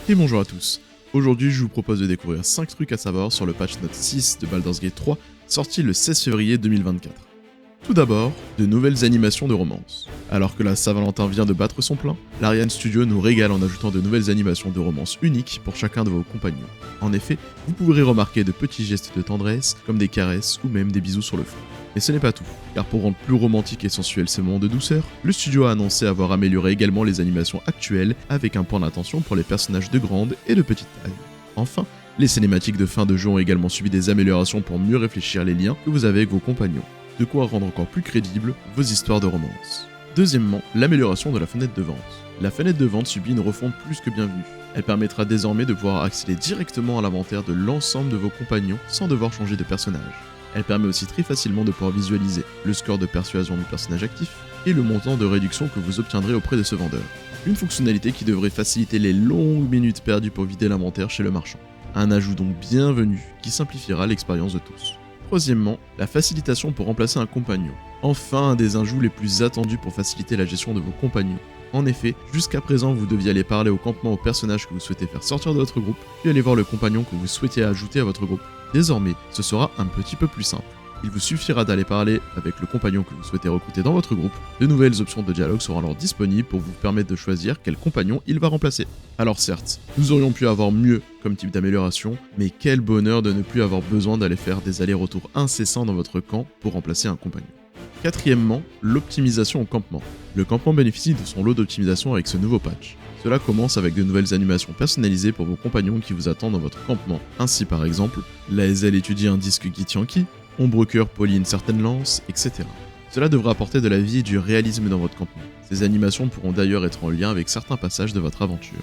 Et bonjour à tous. Aujourd'hui, je vous propose de découvrir 5 trucs à savoir sur le patch note 6 de Baldur's Gate 3, sorti le 16 février 2024. Tout d'abord, de nouvelles animations de romance. Alors que la Saint-Valentin vient de battre son plein, l'Ariane Studio nous régale en ajoutant de nouvelles animations de romance uniques pour chacun de vos compagnons. En effet, vous pourrez remarquer de petits gestes de tendresse, comme des caresses ou même des bisous sur le front. Mais ce n'est pas tout, car pour rendre plus romantique et sensuel ce moment de douceur, le studio a annoncé avoir amélioré également les animations actuelles avec un point d'attention pour les personnages de grande et de petite taille. Enfin, les cinématiques de fin de jeu ont également subi des améliorations pour mieux réfléchir les liens que vous avez avec vos compagnons, de quoi rendre encore plus crédibles vos histoires de romance. Deuxièmement, l'amélioration de la fenêtre de vente. La fenêtre de vente subit une refonte plus que bienvenue. Elle permettra désormais de pouvoir accéder directement à l'inventaire de l'ensemble de vos compagnons sans devoir changer de personnage. Elle permet aussi très facilement de pouvoir visualiser le score de persuasion du personnage actif et le montant de réduction que vous obtiendrez auprès de ce vendeur. Une fonctionnalité qui devrait faciliter les longues minutes perdues pour vider l'inventaire chez le marchand. Un ajout donc bienvenu qui simplifiera l'expérience de tous. Troisièmement, la facilitation pour remplacer un compagnon. Enfin, un des ajouts les plus attendus pour faciliter la gestion de vos compagnons. En effet, jusqu'à présent, vous deviez aller parler au campement au personnage que vous souhaitez faire sortir de votre groupe, puis aller voir le compagnon que vous souhaitiez ajouter à votre groupe. Désormais, ce sera un petit peu plus simple. Il vous suffira d'aller parler avec le compagnon que vous souhaitez recruter dans votre groupe. De nouvelles options de dialogue seront alors disponibles pour vous permettre de choisir quel compagnon il va remplacer. Alors certes, nous aurions pu avoir mieux comme type d'amélioration, mais quel bonheur de ne plus avoir besoin d'aller faire des allers-retours incessants dans votre camp pour remplacer un compagnon. Quatrièmement, l'optimisation au campement. Le campement bénéficie de son lot d'optimisation avec ce nouveau patch. Cela commence avec de nouvelles animations personnalisées pour vos compagnons qui vous attendent dans votre campement. Ainsi par exemple, Lae'zel étudie un disque Githyanki, Ombrecoeur polie une certaine lance, etc. Cela devra apporter de la vie et du réalisme dans votre campement. Ces animations pourront d'ailleurs être en lien avec certains passages de votre aventure.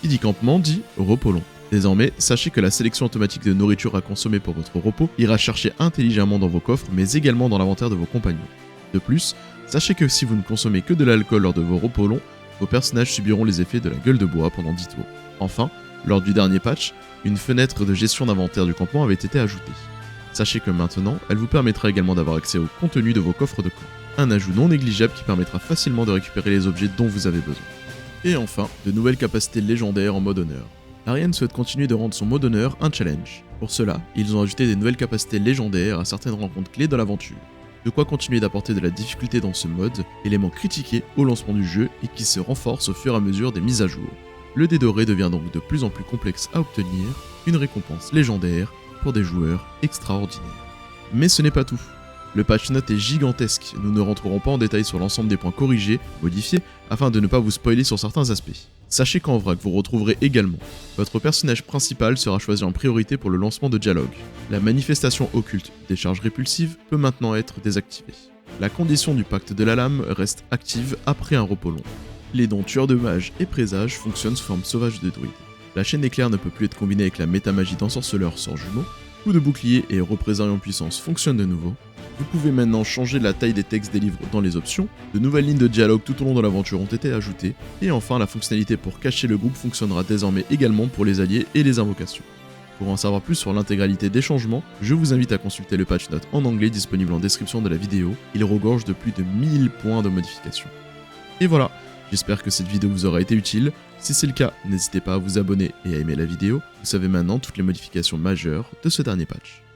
Qui dit campement dit repos long. Désormais, sachez que la sélection automatique de nourriture à consommer pour votre repos ira chercher intelligemment dans vos coffres, mais également dans l'inventaire de vos compagnons. De plus, sachez que si vous ne consommez que de l'alcool lors de vos repos longs, vos personnages subiront les effets de la gueule de bois pendant 10 tours. Enfin, lors du dernier patch, une fenêtre de gestion d'inventaire du campement avait été ajoutée. Sachez que maintenant, elle vous permettra également d'avoir accès au contenu de vos coffres de camp. Un ajout non négligeable qui permettra facilement de récupérer les objets dont vous avez besoin. Et enfin, de nouvelles capacités légendaires en mode honneur. L'Ariane souhaite continuer de rendre son mode honneur un challenge. Pour cela, ils ont ajouté des nouvelles capacités légendaires à certaines rencontres clés dans l'aventure. De quoi continuer d'apporter de la difficulté dans ce mode, élément critiqué au lancement du jeu et qui se renforce au fur et à mesure des mises à jour. Le dé doré devient donc de plus en plus complexe à obtenir, une récompense légendaire pour des joueurs extraordinaires. Mais ce n'est pas tout. Le patch note est gigantesque, nous ne rentrerons pas en détail sur l'ensemble des points corrigés, modifiés, afin de ne pas vous spoiler sur certains aspects. Sachez qu'en vrac vous retrouverez également. Votre personnage principal sera choisi en priorité pour le lancement de dialogue. La manifestation occulte des charges répulsives peut maintenant être désactivée. La condition du pacte de la lame reste active après un repos long. Les dons tueurs de mages et présages fonctionnent sous forme sauvage de druides. La chaîne d'éclair ne peut plus être combinée avec la métamagie d'ensorceleur sort jumeau. Coup de bouclier et représailles en puissance fonctionnent de nouveau. Vous pouvez maintenant changer la taille des textes des livres dans les options, de nouvelles lignes de dialogue tout au long de l'aventure ont été ajoutées, et enfin la fonctionnalité pour cacher le groupe fonctionnera désormais également pour les alliés et les invocations. Pour en savoir plus sur l'intégralité des changements, je vous invite à consulter le patch note en anglais disponible en description de la vidéo, il regorge de plus de 1000 points de modification. Et voilà, j'espère que cette vidéo vous aura été utile, si c'est le cas, n'hésitez pas à vous abonner et à aimer la vidéo, vous savez maintenant toutes les modifications majeures de ce dernier patch.